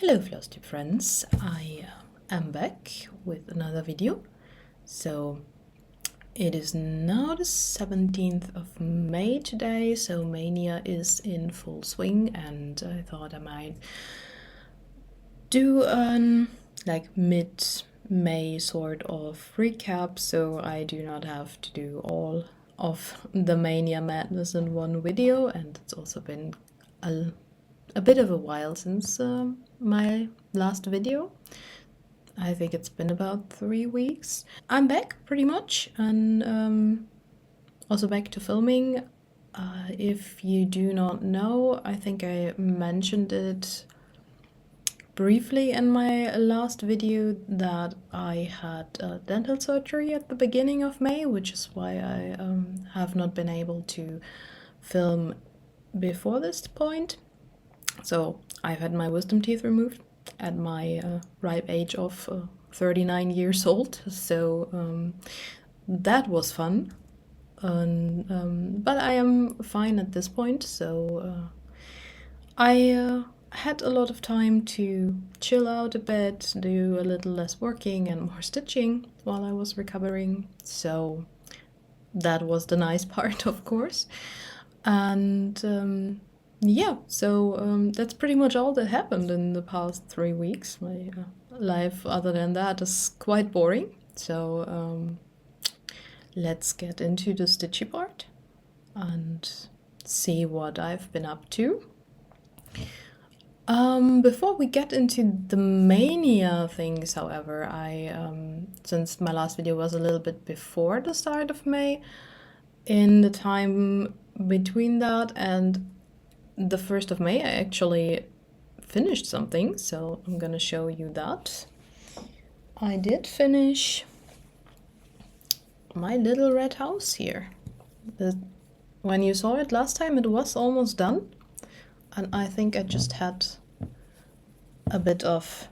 Hello Flosstube friends, I am back with another video. So it is now the 17th of May today, so Mania is in full swing, and I thought I might do an mid-May sort of recap, so I do not have to do all of the Mania madness in one video. And it's also been a bit of a while since my last video. I think it's been about 3 weeks. I'm back pretty much, and also back to filming. If you do not know, I think I mentioned it briefly in my last video that I had dental surgery at the beginning of May, which is why I have not been able to film before this point. So I've had my wisdom teeth removed at my ripe age of 39 years old, so that was fun. But I am fine at this point, so I had a lot of time to chill out a bit, do a little less working and more stitching while I was recovering, so that was the nice part, of course. And yeah, so that's pretty much all that happened in the past 3 weeks. My life, other than that, is quite boring. So let's get into the stitchy part and see what I've been up to. Before we get into the Mania things, however, since my last video was a little bit before the start of May, in the time between that and the 1st of May, I actually finished something, so I'm gonna show you that. I did finish my little red house here. When you saw it last time, it was almost done, and I think I just had a bit of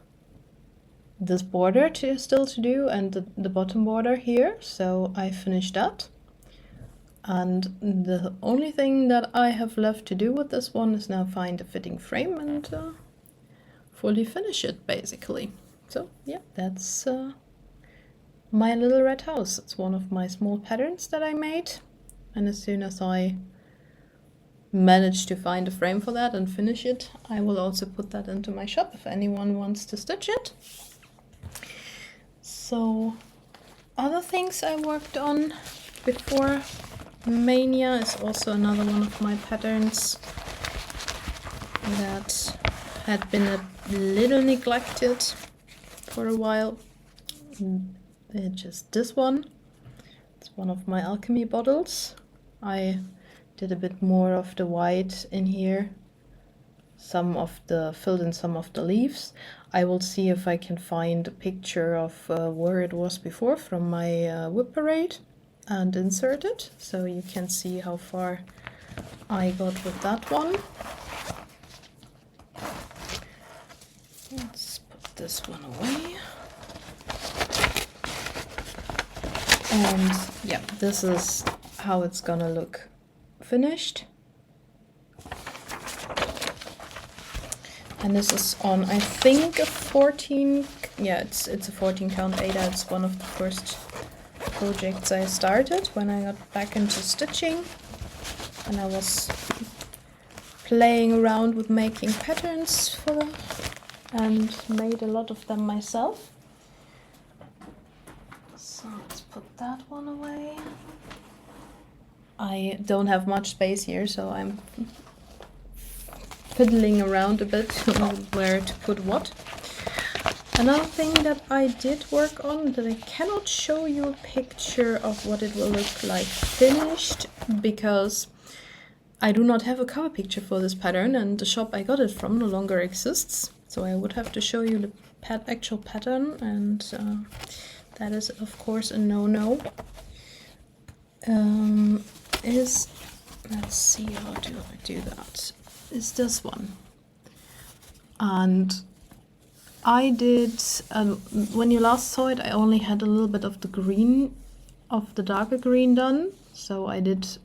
this border still to do, and the bottom border here, so I finished that. And the only thing that I have left to do with this one is now find a fitting frame and fully finish it, basically. So yeah, that's my little red house. It's one of my small patterns that I made, and as soon as I manage to find a frame for that and finish it, I will also put that into my shop if anyone wants to stitch it. So other things I worked on before Mania is also another one of my patterns that had been a little neglected for a while. It's just this one. It's one of my alchemy bottles. I did a bit more of the white in here, filled in some of the leaves. I will see if I can find a picture of where it was before from my whip parade and insert it, so you can see how far I got with that one. Let's put this one away. And yeah, this is how it's gonna look finished. And this is on, I think, a 14, yeah, it's a 14 count Ada. It's one of the first projects I started when I got back into stitching, and I was playing around with making patterns for them and made a lot of them myself. So let's put that one away. I don't have much space here, so I'm fiddling around a bit where to put what. Another thing that I did work on that I cannot show you a picture of what it will look like finished, because I do not have a cover picture for this pattern, and the shop I got it from no longer exists. So I would have to show you the actual pattern, and that is of course a no-no. Let's see, how do I do that? Is this one. And I did, when you last saw it, I only had a little bit of the green, of the darker green done. So I did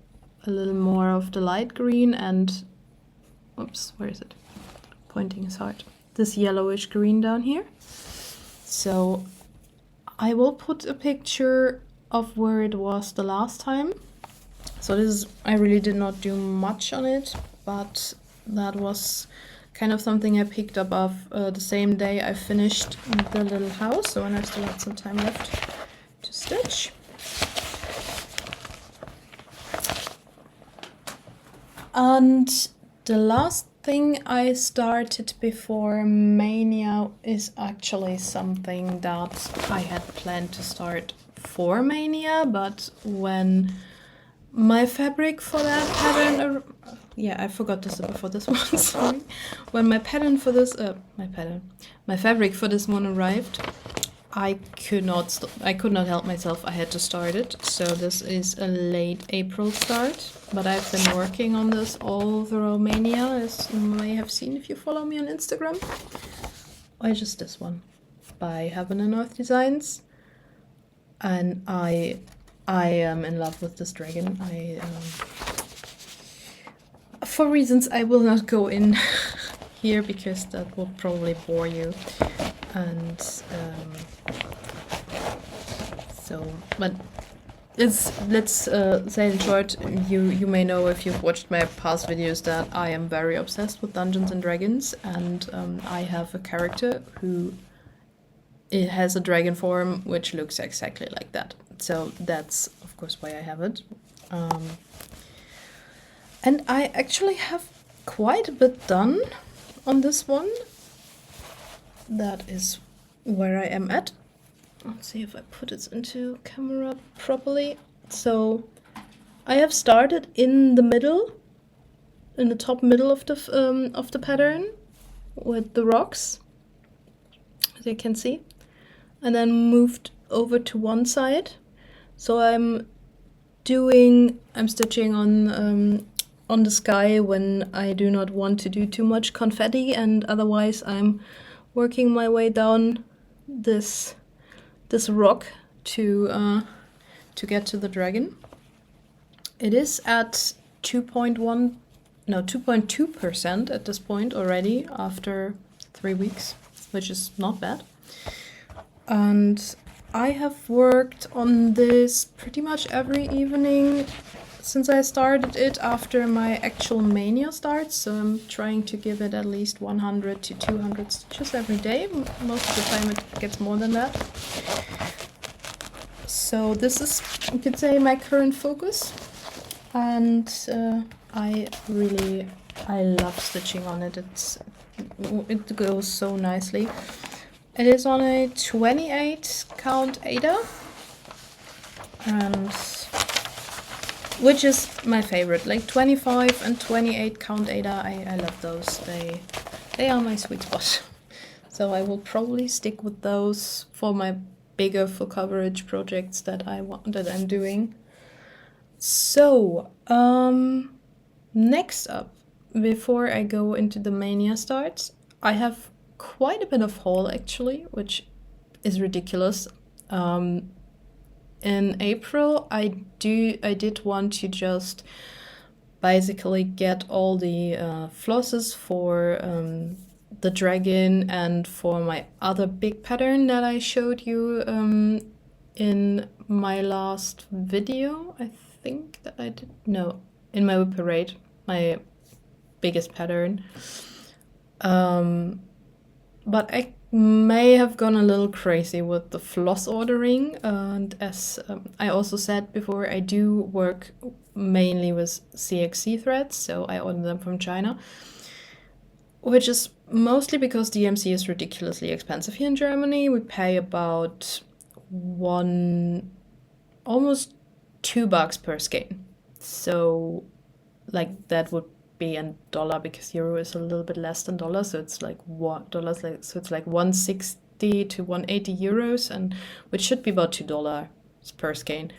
a little more of the light green and, oops, where is it? Pointing is hard. this yellowish green down here. So I will put a picture of where it was the last time. So this is, I really did not do much on it, but that was kind of something I picked up of the same day I finished the little house, so when I still had some time left to stitch. And the last thing I started before Mania is actually something that I had planned to start for Mania, but when my fabric for that pattern, yeah, I forgot to say before this one, sorry. When my pattern for this, my fabric for this one arrived, I could not help myself. I had to start it. So this is a late April start, but I've been working on this all through Mania, as you may have seen if you follow me on Instagram. Or just this one by Heaven and Earth Designs, and I am in love with this dragon. For reasons I will not go in here because that will probably bore you. And but let's say in short, you may know if you've watched my past videos that I am very obsessed with Dungeons and Dragons, and I have a character who it has a dragon form which looks exactly like that. So that's of course why I have it. And I actually have quite a bit done on this one. That is where I am at. Let's see if I put it into camera properly. So I have started in the middle, in the top middle of the pattern with the rocks, as you can see, and then moved over to one side. So I'm stitching on the sky when I do not want to do too much confetti, and otherwise I'm working my way down this rock to get to the dragon. It is at 2.2% at this point already after 3 weeks, which is not bad. And I have worked on this pretty much every evening since I started it after my actual Mania starts, so I'm trying to give it at least 100 to 200 stitches every day. Most of the time it gets more than that. So this is, you could say, my current focus, and I love stitching on it. It goes so nicely. It is on a 28 count Ada, and which is my favorite. Like 25 and 28 count Ada, I love those. They are my sweet spot. So I will probably stick with those for my bigger full coverage projects that I'm doing. So next up, before I go into the Mania starts, I have quite a bit of haul actually, which is ridiculous. In April, I did want to just basically get all the flosses for the dragon and for my other big pattern that I showed you in my last video. I think that I did, no, in my whip parade, my biggest pattern. But I may have gone a little crazy with the floss ordering, and as I also said before, I do work mainly with CXC threads, so I order them from China, which is mostly because DMC is ridiculously expensive here in Germany. We pay about almost $2 per skein, so like that would be in dollar, because euro is a little bit less than dollar, so it's like so it's like 160 to 180 euros, and which should be about $2 per skein.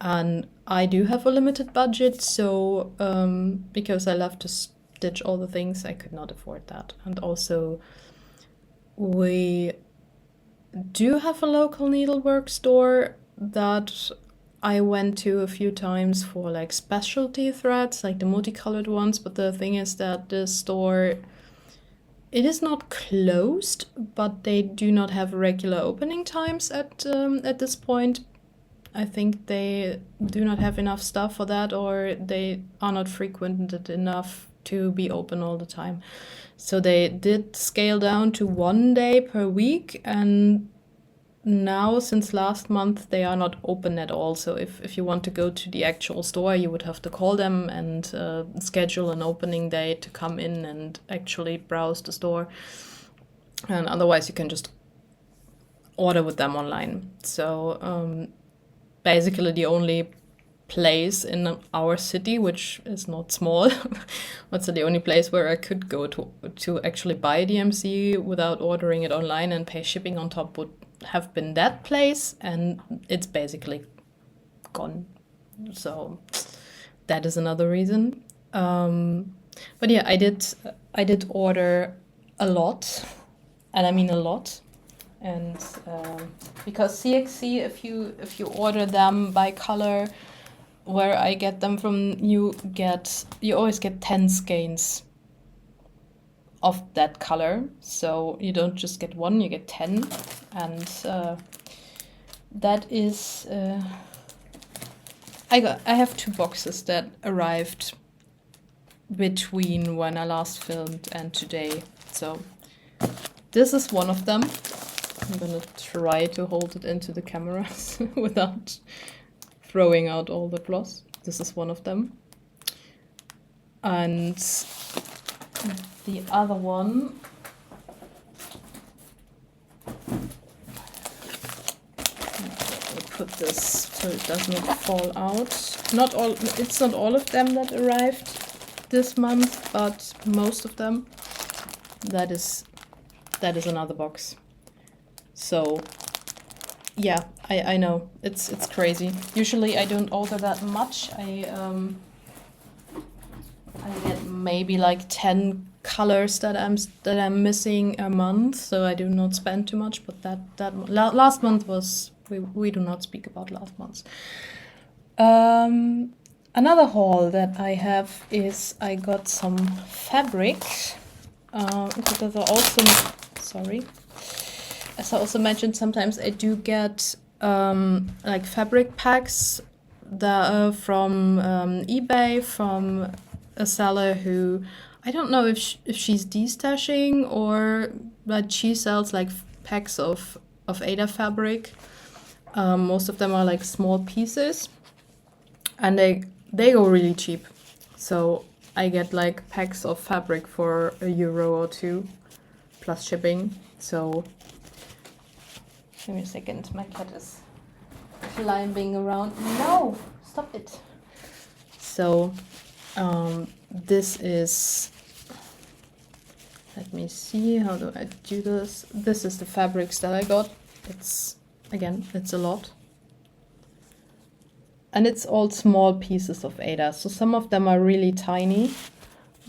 And I do have a limited budget, so because I love to stitch all the things, I could not afford that. And also we do have a local needlework store that I went to a few times for like specialty threads, like the multicolored ones, but the thing is that the store it is not closed, but they do not have regular opening times at this point. I think they do not have enough staff for that, or they are not frequented enough to be open all the time. So they did scale down to 1 day per week, and now since last month they are not open at all. So if you want to go to the actual store, you would have to call them and schedule an opening day to come in and actually browse the store. And otherwise you can just order with them online. So basically the only place in our city, which is not small, but so the only place where I could go to actually buy DMC without ordering it online and pay shipping on top would have been that place, and it's basically gone. So that is another reason. But yeah, I did order a lot, and I mean a lot. And because CXC, if you order them by color, where I get them from, you always get 10 skeins of that color. So you don't just get one, you get 10. And that is I have 2 boxes that arrived between when I last filmed and today. So this is one of them. I'm gonna try to hold it into the cameras without throwing out all the floss. This is one of them. And the other one, I'll put this so it does not fall out. It's not all of them that arrived this month, but most of them. That is another box. So yeah, I know it's crazy. Usually I don't order that much. I get maybe like 10 colors that I'm missing a month, so I do not spend too much. But last month was, we do not speak about last month. Another haul that I have is I got some fabric. Because I also, sorry. As I also mentioned, sometimes I do get like fabric packs that are from eBay, from a seller who, I don't know if she's destashing or, but she sells like packs of Ada fabric. Most of them are like small pieces, and they go really cheap. So I get like packs of fabric for €1 or 2 plus shipping. So give me a second, my cat is climbing around. No, stop it. So this is, let me see, how do I do this? This is the fabrics that I got. It's a lot. And it's all small pieces of Ada. So some of them are really tiny.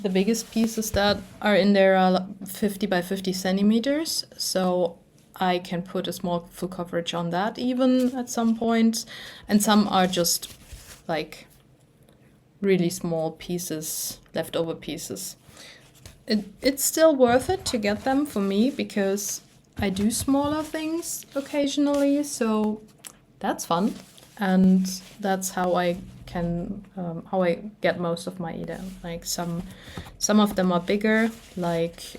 The biggest pieces that are in there are 50 by 50 centimeters. So I can put a small full coverage on that even at some points. And some are just like really small pieces, leftover pieces. It's still worth it to get them for me because I do smaller things occasionally. So that's fun. And that's how I can how I get most of my Ada. Like some of them are bigger, like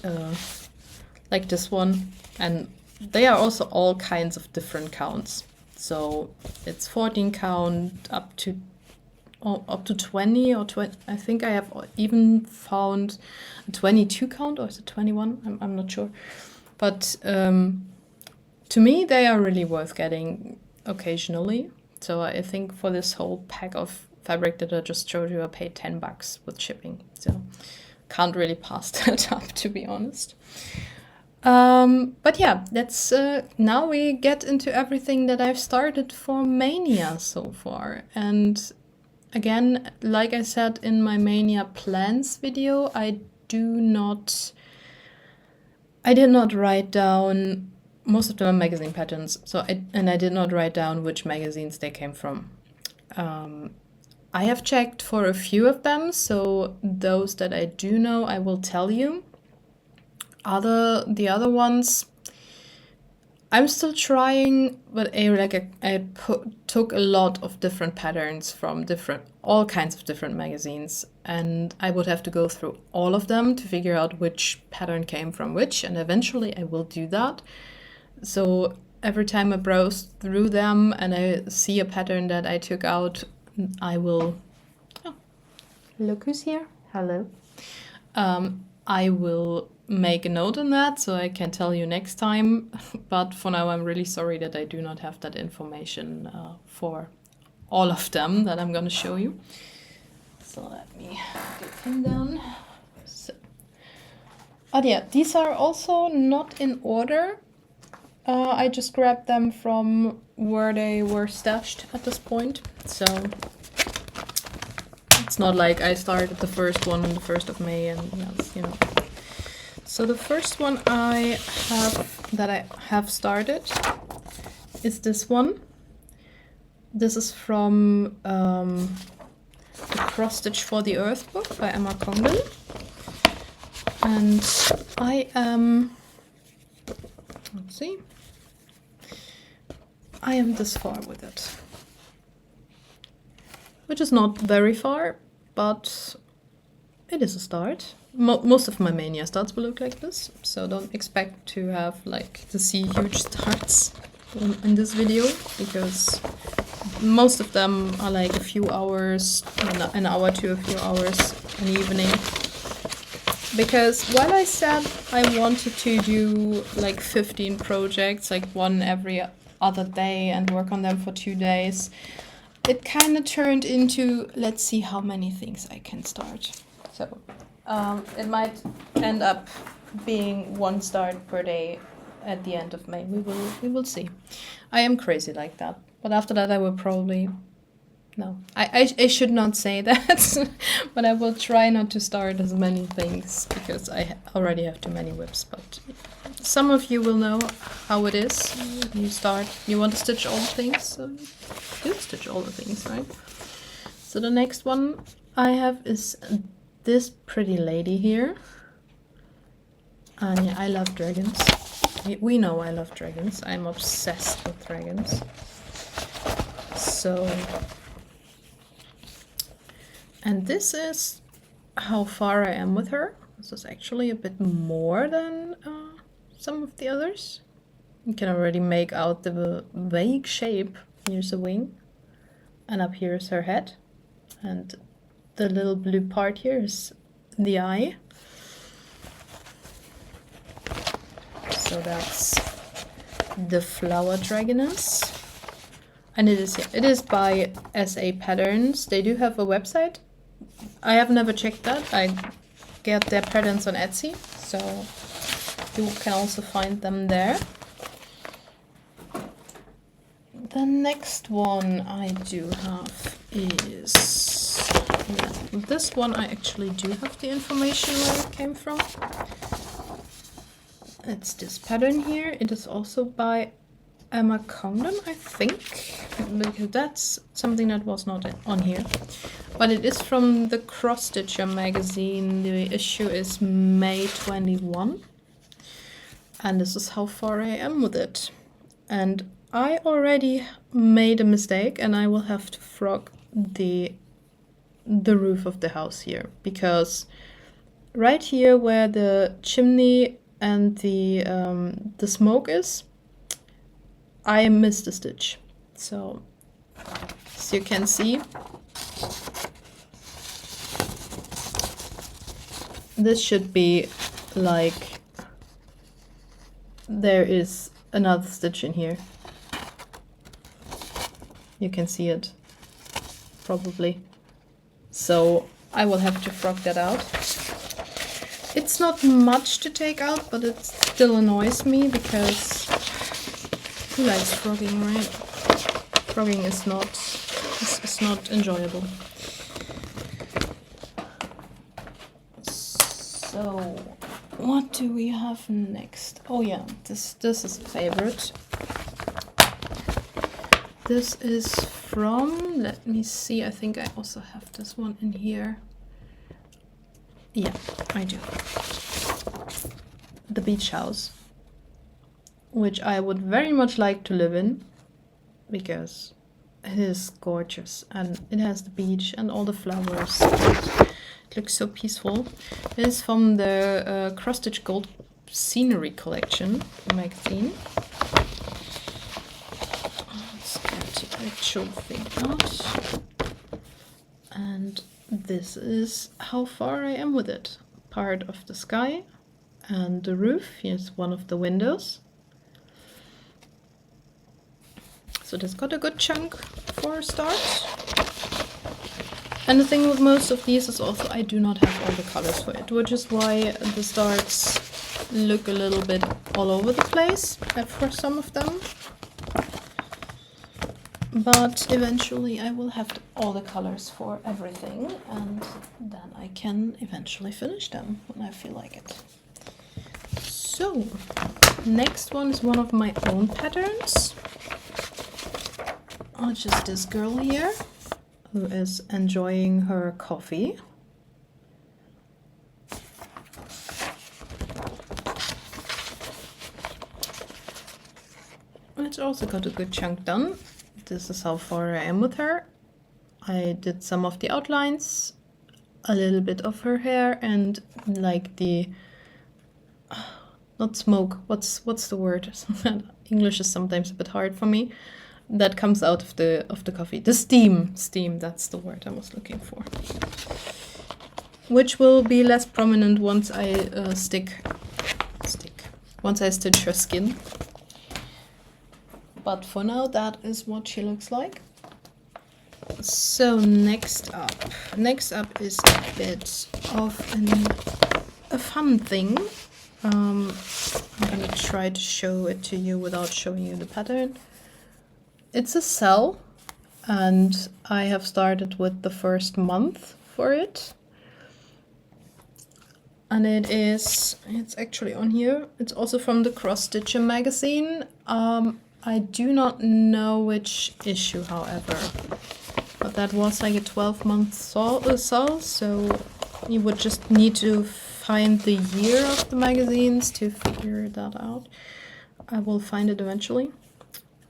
this one, and they are also all kinds of different counts. So it's 14 count up to 20 or 20. I think I have even found a 22 count, or is it 21? I'm not sure. But to me, they are really worth getting occasionally. So I think for this whole pack of fabric that I just showed you, I paid $10 with shipping. So can't really pass that up, to be honest. But yeah, that's now we get into everything that I've started for Mania so far. And again, like I said in my Mania plans video, I did not write down. Most of them are magazine patterns, so I did not write down which magazines they came from. I have checked for a few of them, so those that I do know, I will tell you. the other ones, I'm still trying, but took a lot of different patterns from all kinds of different magazines, and I would have to go through all of them to figure out which pattern came from which, and eventually I will do that. So every time I browse through them and I see a pattern that I took out, I will... Oh, look who's here. Hello. I will make a note on that so I can tell you next time. But for now, I'm really sorry that I do not have that information for all of them that I'm going to show you. So let me get him down. So. Oh yeah, these are also not in order. I just grabbed them from where they were stashed at this point. So it's not like I started the first one on the 1st of May and you know. So the first one I have started is this one. This is from the Cross Stitch for the Earth book by Emma Condon. And I am, let's see, I am this far with it. Which is not very far, but it is a start. Most of my Mania starts will look like this, so don't expect to have to see huge starts in this video, because most of them are like a few hours, an hour to a few hours an evening. Because while I said I wanted to do like 15 projects, like one every other day, and work on them for 2 days, it kind of turned into, let's see how many things I can start. So it might end up being 1 start per day at the end of May. We will see. I am crazy like that. But after that I will probably... No, I should not say that. But I will try not to start as many things, because I already have too many whips. But some of you will know how it is. You want to stitch all the things, so you stitch all the things, right? So the next one I have is this pretty lady here. And yeah, I love dragons. We know I love dragons. I'm obsessed with dragons. So, and this is how far I am with her. This is actually a bit more than some of the others. You can already make out the vague shape. Here's a wing, and up here is her head, and the little blue part here is the eye. So that's the flower dragoness, and it is by SA Patterns. They do have a website. I have never checked that. I get their patterns on Etsy, so you can also find them there. The next one I do have is, yeah, this one I actually do have the information where it came from. It's this pattern here. It is also by Emma Condon, I think, because that's something that was not on here. But it is from the Cross Stitcher magazine. The issue is May 21. And this is how far I am with it. And I already made a mistake, and I will have to frog the roof of the house here, because right here where the chimney and the smoke is, I missed a stitch. So as you can see, this should be like, there is another stitch in here. You can see it, probably. So I will have to frog that out. It's not much to take out, but it still annoys me, because who likes frogging, right? Frogging is not enjoyable. So what do we have next? Oh yeah, this is a favorite. This is from, let me see, I think I also have this one in here. Yeah, I do. the beach house, which I would very much like to live in because it is gorgeous and it has the beach and all the flowers. It looks so peaceful. It is from the Cross-Stitch Gold Scenery Collection magazine. Let's get the actual thing out. And this is how far I am with it. Part of the sky and the roof. Here's one of the windows. So this got a good chunk for a start. And the thing with most of these is also I do not have all the colors for it, which is why the starts look a little bit all over the place for some of them. But eventually I will have all the colors for everything, and then I can eventually finish them when I feel like it. So, next one is one of my own patterns, which is this girl here, who is enjoying her coffee. It's also got a good chunk done. This is how far I am with her. I did some of the outlines, a little bit of her hair, and like the not smoke. What's the word? English is sometimes a bit hard for me. That comes out of the coffee. The steam. Steam. That's the word I was looking for. Which will be less prominent once I once I stitch her skin. But for now, that is what she looks like. So next up is a bit of a fun thing. I'm gonna try to show it to you without showing you the pattern. It's a cell, and I have started with the first month for it. And it's actually on here. It's also from the Cross-Stitch magazine. I do not know which issue, however, but that was like a 12-month cell, so you would just need to find the year of the magazines to figure that out. I will find it eventually.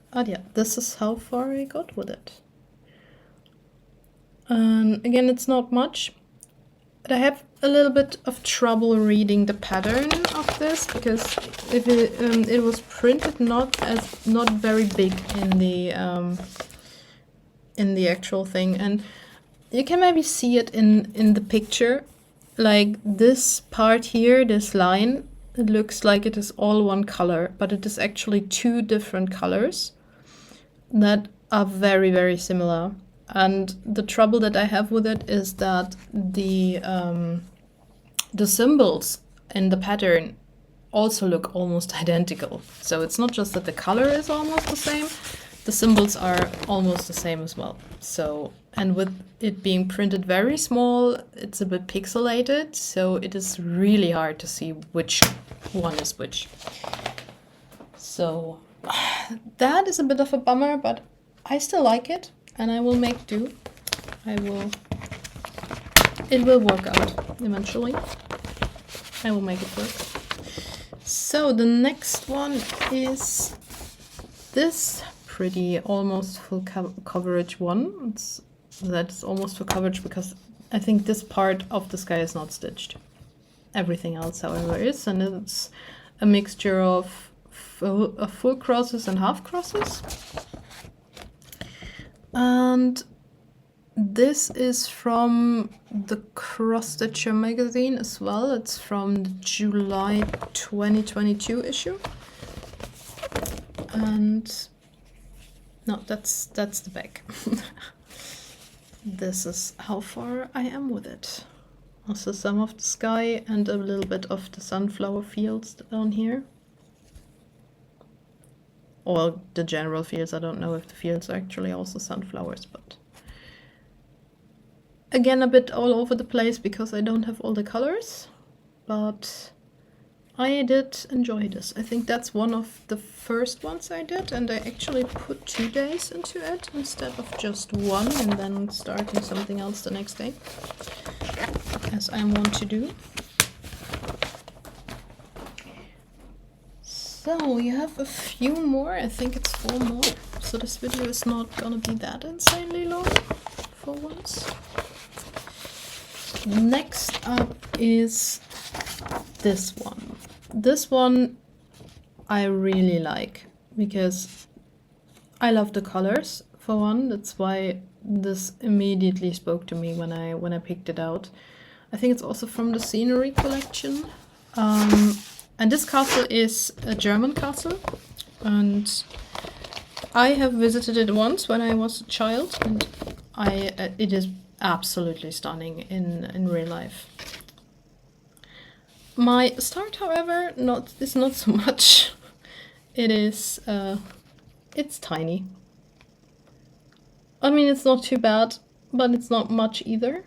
But yeah, this is how far I got with it. Again, it's not much, but I have a little bit of trouble reading the pattern of this because if it was printed not very big in the actual thing, and you can maybe see it in the picture, like this part here, this line, it looks like it is all one color, but it is actually two different colors that are very, very similar. And the trouble that I have with it is that the symbols in the pattern also look almost identical. So it's not just that the color is almost the same, the symbols are almost the same as well. So, and with it being printed very small, it's a bit pixelated, so it is really hard to see which one is which. So that is a bit of a bummer, but I still like it. And I will make do. It will work out eventually. I will make it work. So the next one is this pretty almost full coverage one. That's almost full coverage because I think this part of the sky is not stitched. Everything else, however, is, and it's a mixture of full crosses and half crosses. And this is from the Cross-Stitch magazine as well. It's from the July 2022 issue. And no, that's the back. This is how far I am with it. Also some of the sky and a little bit of the sunflower fields down here. Or the general fields. I don't know if the fields are actually also sunflowers, but again a bit all over the place because I don't have all the colors, but I did enjoy this. I think that's one of the first ones I did, and I actually put 2 days into it instead of just one and then starting something else the next day, as I want to do. So we have a few more, I think it's 4 more, so this video is not gonna be that insanely long for once. Next up is this one. This one I really like because I love the colors for one. That's why this immediately spoke to me when I picked it out. I think it's also from the scenery collection. And this castle is a German castle, and I have visited it once when I was a child, and it is absolutely stunning in real life. My start, however, is not so much. It is it's tiny. I mean, it's not too bad, but it's not much either.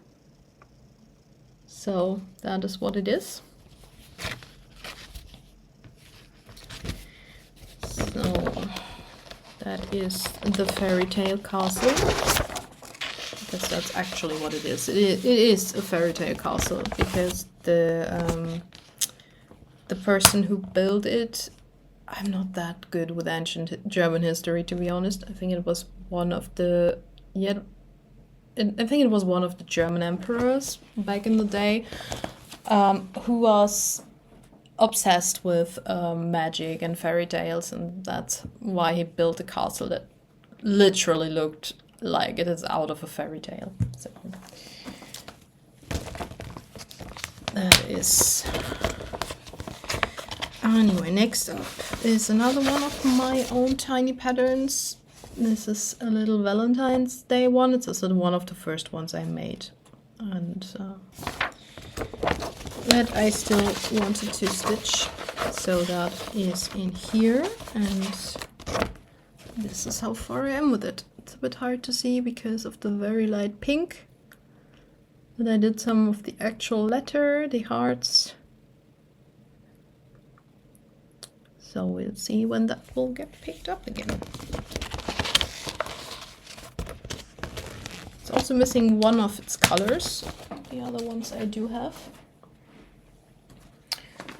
So that is what it is. So that is the fairy tale castle. Because that's actually what it is. It is a fairy tale castle because the person who built it, I'm not that good with ancient German history, to be honest. I think it was one of the I think it was one of the German emperors back in the day, who was obsessed with magic and fairy tales, and that's why he built a castle that literally looked like it is out of a fairy tale. So that is... Anyway, next up is another one of my own tiny patterns. This is a little Valentine's Day one. It's also one of the first ones I made. And that I still wanted to stitch. So that is in here. And this is how far I am with it. It's a bit hard to see because of the very light pink. But I did some of the actual letter, the hearts. So we'll see when that will get picked up again. It's also missing one of its colors. The other ones I do have.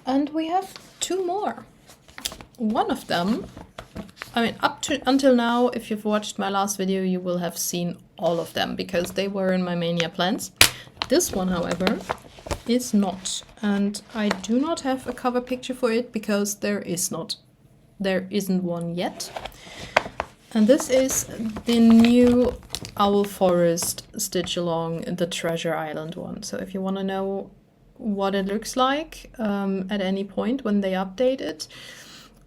And we have 2 more. One of them, I mean, until now, if you've watched my last video, you will have seen all of them because they were in my Mania plans. This one, however, is not, and I do not have a cover picture for it because there isn't one yet. And this is the new Owl Forest Stitch Along the Treasure Island one. So if you want to know what it looks like at any point when they update it,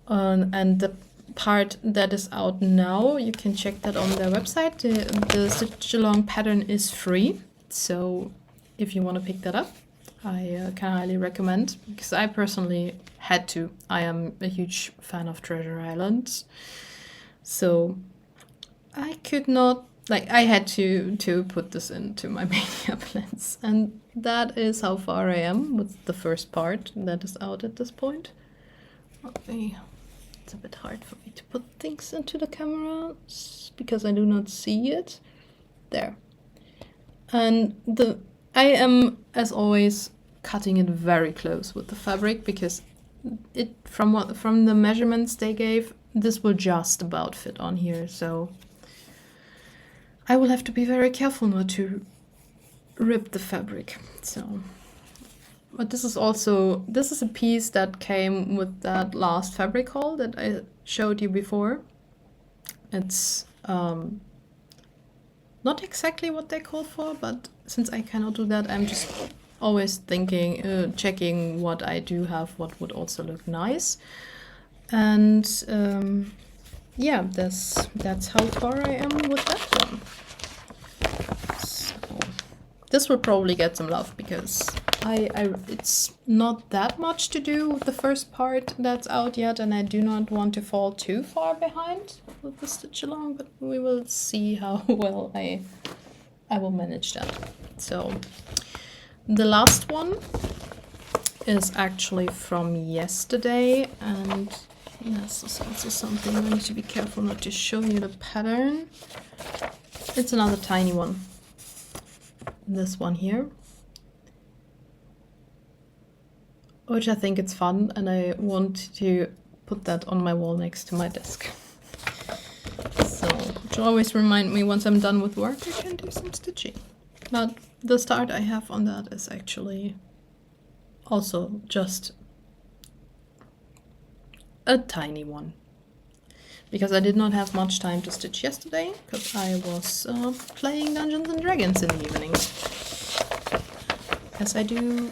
and the part that is out now, you can check that on their website. The Stitch Along pattern is free, so if you want to pick that up, I can highly recommend, because I personally had to. I am a huge fan of Treasure Island, so I could not, like, I had to put this into my Mania plans, and that is how far I am with the first part that is out at this point. Okay, it's a bit hard for me to put things into the camera because I do not see it. There. And I am, as always, cutting it very close with the fabric because from the measurements they gave, this will just about fit on here. So I will have to be very careful not to rip the fabric. So, but this is a piece that came with that last fabric haul that I showed you before. It's not exactly what they call for, but since I cannot do that, I'm just always thinking, checking what I do have, what would also look nice. And yeah, that's how far I am with that one. So this will probably get some love because it's not that much to do with the first part that's out yet, and I do not want to fall too far behind with the stitch along, but we will see how well I will manage that. So the last one is actually from yesterday, and this is also something I need to be careful not to show you the pattern. It's another tiny one. This one here, which I think it's fun, and I want to put that on my wall next to my desk. So, to always remind me once I'm done with work, I can do some stitching. But the start I have on that is actually also just a tiny one. Because I did not have much time to stitch yesterday, because I was playing Dungeons and Dragons in the evenings. As I do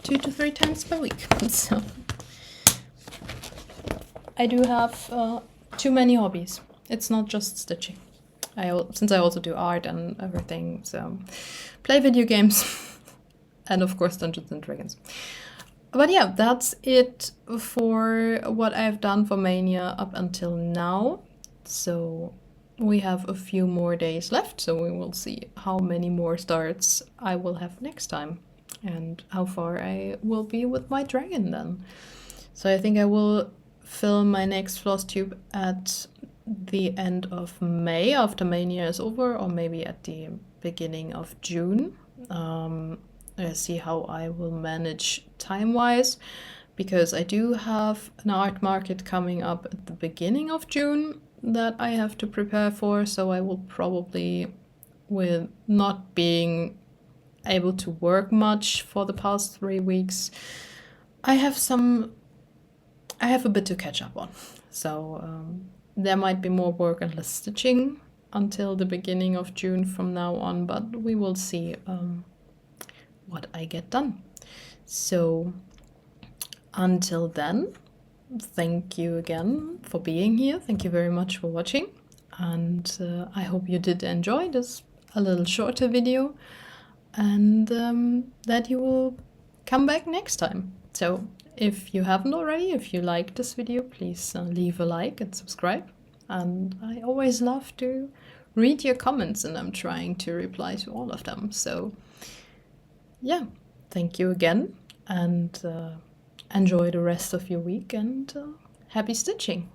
2 to 3 times per week. So I do have too many hobbies. It's not just stitching. Since I also do art and everything, so play video games and of course Dungeons and Dragons. But yeah, that's it for what I've done for Mania up until now. So we have a few more days left, so we will see how many more starts I will have next time and how far I will be with my dragon then. So I think I will film my next Flosstube at the end of May after Mania is over, or maybe at the beginning of June. See how I will manage time-wise, because I do have an art market coming up at the beginning of June that I have to prepare for, so I will probably, with not being able to work much for the past 3 weeks, I have a bit to catch up on. So there might be more work and less stitching until the beginning of June from now on, but we will see what I get done. So until then, thank you again for being here. Thank you very much for watching, and I hope you did enjoy this a little shorter video, and that you will come back next time. So if you haven't already, if you liked this video, please leave a like and subscribe. And I always love to read your comments, and I'm trying to reply to all of them. So yeah, thank you again, and enjoy the rest of your week, and happy stitching!